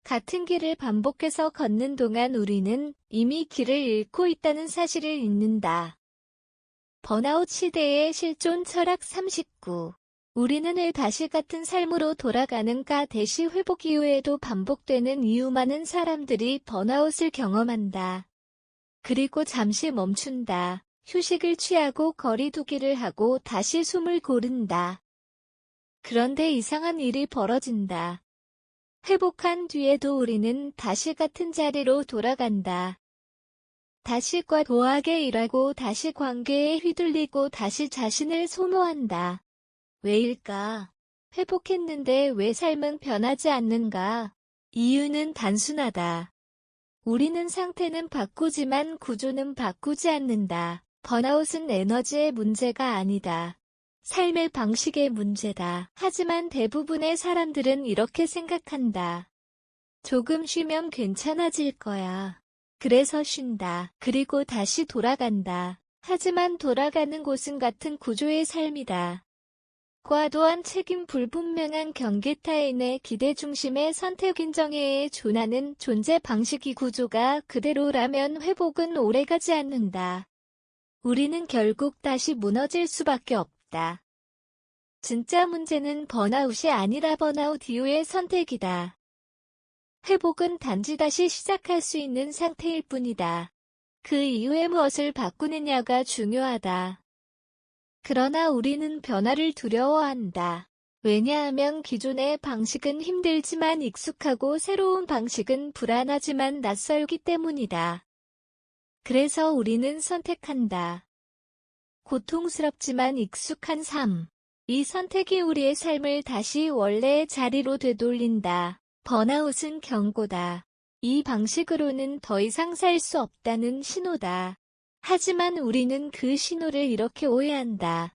같은 길을 반복해서 걷는 동안 우리는 이미 길을 잃고 있다는 사실을 잊는다. 번아웃 시대의 실존 철학 39. 우리는 왜 다시 같은 삶으로 돌아가는가? 대시 회복 이후에도 반복되는 이유. 많은 사람들이 번아웃을 경험한다. 그리고 잠시 멈춘다. 휴식을 취하고 거리두기를 하고 다시 숨을 고른다. 그런데 이상한 일이 벌어진다. 회복한 뒤에도 우리는 다시 같은 자리로 돌아간다. 다시 과도하게 일하고 다시 관계에 휘둘리고 다시 자신을 소모한다. 왜일까? 회복했는데 왜 삶은 변하지 않는가? 이유는 단순하다. 우리는 상태는 바꾸지만 구조는 바꾸지 않는다. 번아웃은 에너지의 문제가 아니다. 삶의 방식의 문제다. 하지만 대부분의 사람들은 이렇게 생각한다. 조금 쉬면 괜찮아질 거야. 그래서 쉰다. 그리고 다시 돌아간다. 하지만 돌아가는 곳은 같은 구조의 삶이다. 과도한 책임, 불분명한 경계, 타인의 기대 중심의 선택, 인정해에 준하는 존재 방식이 구조가 그대로라면 회복은 오래가지 않는다. 우리는 결국 다시 무너질 수밖에 없다. 진짜 문제는 번아웃이 아니라 번아웃 이후의 선택이다. 회복은 단지 다시 시작할 수 있는 상태일 뿐이다. 그 이후에 무엇을 바꾸느냐가 중요하다. 그러나 우리는 변화를 두려워한다. 왜냐하면 기존의 방식은 힘들지만 익숙하고 새로운 방식은 불안하지만 낯설기 때문이다. 그래서 우리는 선택한다. 고통스럽지만 익숙한 삶. 이 선택이 우리의 삶을 다시 원래의 자리로 되돌린다. 번아웃은 경고다. 이 방식으로는 더 이상 살 수 없다는 신호다. 하지만 우리는 그 신호를 이렇게 오해한다.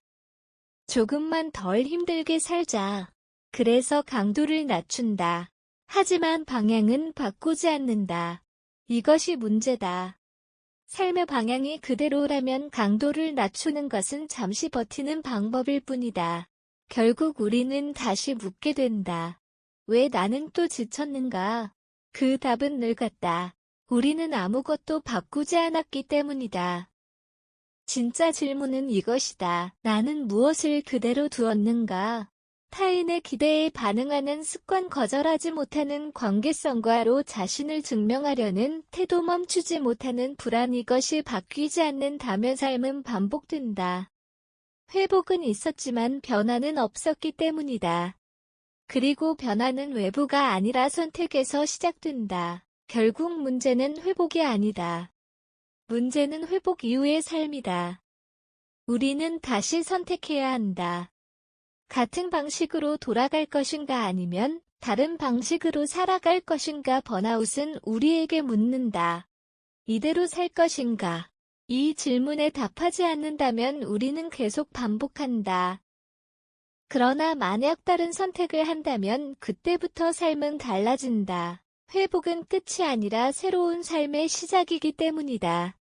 조금만 덜 힘들게 살자. 그래서 강도를 낮춘다. 하지만 방향은 바꾸지 않는다. 이것이 문제다. 삶의 방향이 그대로라면 강도를 낮추는 것은 잠시 버티는 방법일 뿐이다. 결국 우리는 다시 묻게 된다. 왜 나는 또 지쳤는가? 그 답은 늘 같다. 우리는 아무것도 바꾸지 않았기 때문이다. 진짜 질문은 이것이다. 나는 무엇을 그대로 두었는가? 타인의 기대에 반응하는 습관, 거절하지 못하는 관계성과로 자신을 증명하려는 태도, 멈추지 못하는 불안. 이것이 바뀌지 않는다면 삶은 반복된다. 회복은 있었지만 변화는 없었기 때문이다. 그리고 변화는 외부가 아니라 선택에서 시작된다. 결국 문제는 회복이 아니다. 문제는 회복 이후의 삶이다. 우리는 다시 선택해야 한다. 같은 방식으로 돌아갈 것인가 아니면 다른 방식으로 살아갈 것인가? 번아웃은 우리에게 묻는다. 이대로 살 것인가? 이 질문에 답하지 않는다면 우리는 계속 반복한다. 그러나 만약 다른 선택을 한다면 그때부터 삶은 달라진다. 회복은 끝이 아니라 새로운 삶의 시작이기 때문이다.